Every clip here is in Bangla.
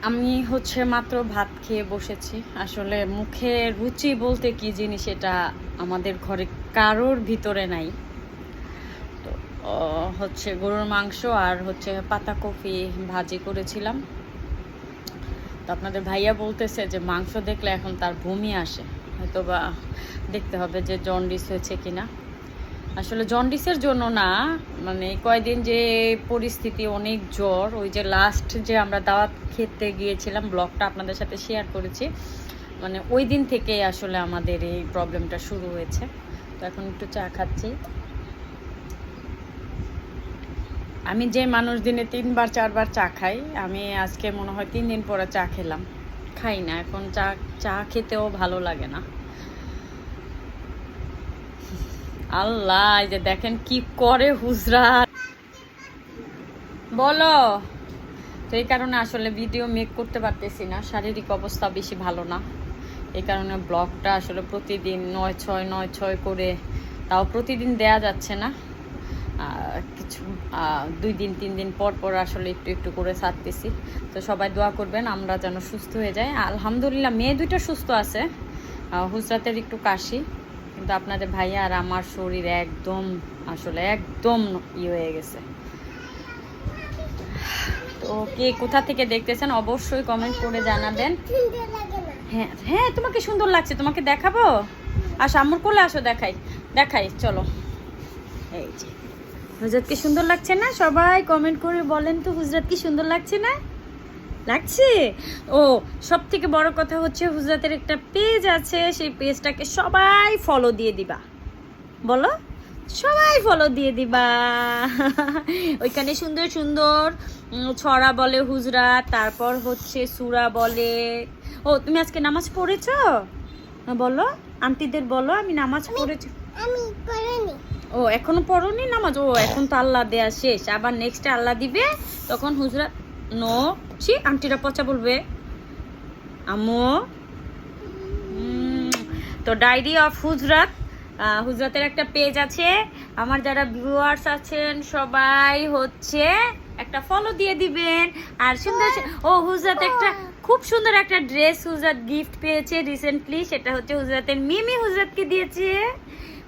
আমি হচ্ছে মাত্র ভাত খেয়ে বসেছি। আসলে মুখে রুচি বলতে কি জিনিস এটা আমাদের ঘরে কারোর ভিতরে নাই। তো হচ্ছে গরুর মাংস আর হচ্ছে পাতাকপি ভাজি করেছিলাম। তো আপনাদের ভাইয়া বলতেছে যে মাংস দেখলে এখন তার বমি আসে, হয়তো বা দেখতে হবে যে জন্ডিস হয়েছে কিনা। আসলে জন্ডিসের জন্য না, মানে কয়দিন যে পরিস্থিতি, অনেক জ্বর। ওই যে লাস্ট যে আমরা দাওয়াত খেতে গিয়েছিলাম, ব্লগটা আপনাদের সাথে শেয়ার করেছি, মানে ওই দিন থেকে আসলে আমাদের এই প্রবলেমটা শুরু হয়েছে। তো এখন একটু চা খাচ্ছি। আমি যে মানুষ দিনে 3বার 4বার চা খাই, আমি আজকে মনে হয় 3 দিন পরে চা খেলাম। খাই না এখন চা, চা খেতেও ভালো লাগে না। আল্লাহ, এই যে দেখেন কি করে হুজরা, বলো। তো এই কারণে আসলে ভিডিও মেক করতে পারতেছি না, শারীরিক অবস্থা বেশি ভালো না। এই কারণে ব্লগটা আসলে প্রতিদিন 9-6 করে, তাও প্রতিদিন দেয়া যাচ্ছে না। কিছু 2 দিন 3 দিন পর পর আসলে একটু একটু করে ছাড়তেছি। তো সবাই দোয়া করবেন আমরা যেন সুস্থ হয়ে যাই। আলহামদুলিল্লাহ মেয়ে দুইটা সুস্থ আছে, হুজরাতের একটু কাশি, কিন্তু আপনাদের ভাইয়া আর আমার শরীর একদম আসলে একদম হয়ে গেছে। তো কে কোথা থেকে দেখতেছেন অবশ্যই কমেন্ট করে জানাবেন। হ্যাঁ হ্যাঁ, তোমাকে সুন্দর লাগছে, তোমাকে দেখাবো। আসো আম্মুর কোলে আসো, দেখাই দেখাই, চলো। এই যে হুজরাত কি সুন্দর লাগছে না? সবাই কমেন্ট করে বলেন তো, হুজরাত কি সুন্দর লাগছে না? লাগছে। ও, সব থেকে বড় কথা হচ্ছে হুজরাতের একটা পেজ আছে, সেই পেজটাকে সবাই ফলো দিয়ে দিবা। বলো, সবাই ফলো দিয়ে দিবা। ওইখানে সুন্দর সুন্দর ছড়া বলে হুজরাত, তারপর হচ্ছে সূরা বলে। ও, তুমি আজকে নামাজ পড়েছো? বলো, আন্টিদের বলো আমি নামাজ পড়েছি। আমি পড়িনি। ও, এখনো পড়োনি নামাজ? ও, এখন তো আল্লাহ দেয়া শেষ, আবার নেক্সটে আল্লাহ দিবে, তখন হুজরাত। নো, আন্টিরা পচা বলবে। আম্মু, তো ডায়েরি অফ হুজরাত, হুজরাতের একটা পেজ আছে। আমার যারা ভিউয়ার্স আছেন সবাই হচ্ছে একটা ফলো দিয়ে দিবেন। আর সুন্দর, ও হুজরাত একটা খুব সুন্দর একটা ড্রেস হুজরাত গিফট পেয়েছে রিসেন্টলি, সেটা হচ্ছে হুজরাতের মিমি হুজরাতকে দিয়েছে।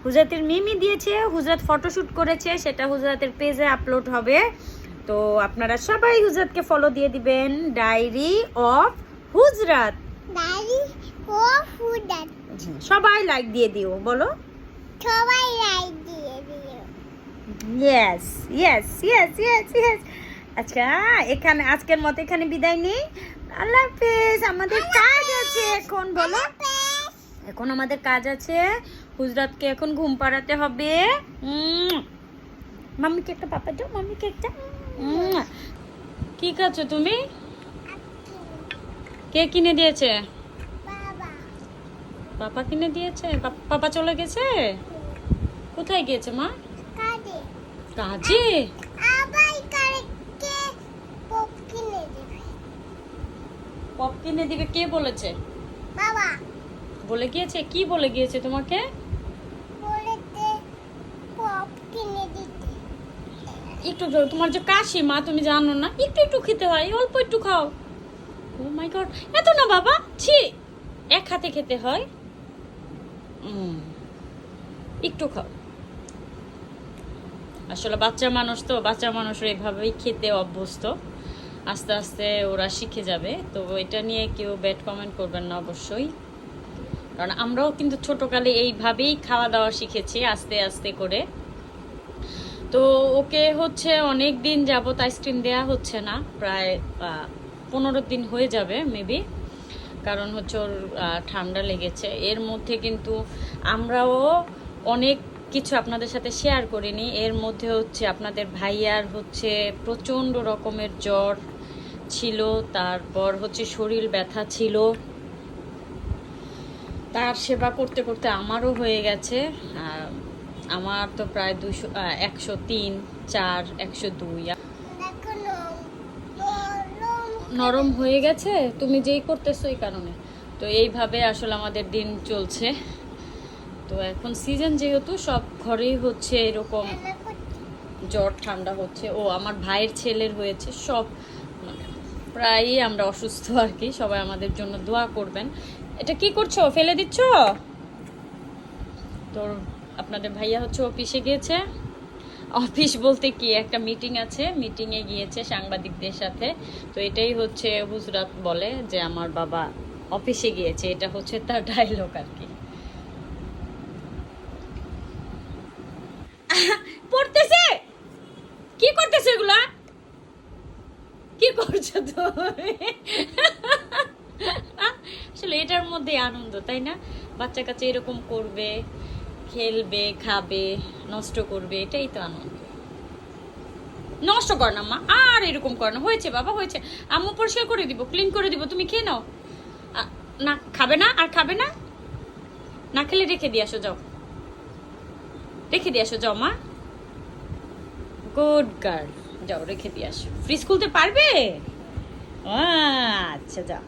হুজরাতের মিমি দিয়েছে, হুজরাত ফটোশুট করেছে, সেটা হুজরাতের পেজে আপলোড হবে। তো আপনারা সবাই হুজরাতকে ফলো দিয়ে দিবেন। Diary of Hujurat, diary of Hujurat, সবাই লাইক দিয়ে দিও, বলো সবাই লাইক দিয়ে দিও। Yes yes yes yes yes. আচ্ছা, এখানে আজকের মতো এখানে বিদায় নেই। আল্লাহ হাফেজ, আমাদের কাজ আছে এখন, বলো। এখন আমাদের কাজ আছে, হুজরাতকে এখন ঘুম পাড়াতে হবে। মাম্মিকে একটা পাপা দাও, মাম্মিকে একটা। কি খাচ্ছ তুমি? কে কিনে দিয়েছে? বাবা, পাপা কিনে দিয়েছে? পাপা চলে গেছে? কোথায় গিয়েছে মা? কাজে। কাজে? আবার কারেকে পপ কিনে দিবে। পপ কিনে দিবে? কে বলেছে? বাবা বলে গিয়েছে? কি বলে গিয়েছে তোমাকে? বলেতে পপ কিনে দিতে। একটু তোমার যে কাশি মা, তুমি জানো না, একটু একটু খেতে হয়, অল্প একটু খাও। ও মাই গড, এত না বাবা, ছি, এক হাতে খেতে হয়। একটু খাও। আসলে বাচ্চা মানুষ তো, বাচ্চা মানুষরা এভাবেই খেতে অভ্যস্ত, আস্তে আস্তে ওরা শিখে যাবে। তো এটা নিয়ে কেউ ব্যাড কমেন্ট করবেন না অবশ্যই, কারণ আমরাও কিন্তু ছোটকালে এইভাবেই খাওয়া দাওয়া শিখেছি আস্তে আস্তে করে। তো ওকে হচ্ছে অনেক দিন যাবত আইসক্রিম দেয়া হচ্ছে না, প্রায় 15 দিন হয়ে যাবে মেবি, কারণ হচ্ছে ওর ঠান্ডা লেগেছে। এর মধ্যে কিন্তু আমরাও অনেক কিছু আপনাদের সাথে শেয়ার করিনি। এর মধ্যে হচ্ছে আপনাদের ভাইয়ার হচ্ছে প্রচণ্ড রকমের জ্বর ছিল, তারপর হচ্ছে শরীর ব্যথা ছিল, তার সেবা করতে করতে আমারও হয়ে গেছে। আমার তো প্রায় 103, 4, 102 নরম হয়ে গেছে, তুমি যেই করতেছো এই কারণে। তো এইভাবে আসলে আমাদের দিন চলছে। তো এখন সিজন যেহেতু সব ঘরেই হচ্ছে এরকম জ্বর ঠান্ডা হচ্ছে। ও, আমার ভাইয়ের ছেলের হয়েছে, সব মানে প্রায়ই আমরা অসুস্থ আর কি, সবাই আমাদের জন্য দোয়া করবেন। এটা কি করছো, ফেলে দিচ্ছ? তোর আপনাদের ভাইয়া হচ্ছে অফিসে গিয়েছে, অফিস বলতে কি একটা মিটিং আছে, মিটিংয়ে গিয়েছে সাংবাদিকদের সাথে। তো এটাই হচ্ছে হুজরাত বলে যে আমার বাবা অফিসে গিয়েছে, এটা হচ্ছে তার ডায়লগ আর কি। পড়তেছে, কি করতেছে এগুলা, কি করছো তুমি? আসলে এটার মধ্যে আনন্দ, তাই না? বাচ্চা কাচ্চা এরকম করবে, খেলবে, খাবে, নষ্ট করবে, এটাই তো আনন্দ। নষ্ট কর না মা, আর এরকম কর না, হয়েছে বাবা হয়েছে, আম্মু পরিষ্কার করে দিব, ক্লিন করে দিব, তুমি খেয়ে নাও। না খাবে না, আর খাবে না, না খেলে রেখে দিয়ে আসো, যাও রেখে দিয়ে আসো, যাও মা, গুড গার্ল, যাও রেখে দিয়ে আসো। ফ্রিজ খুলতে পারবে? আচ্ছা যাও।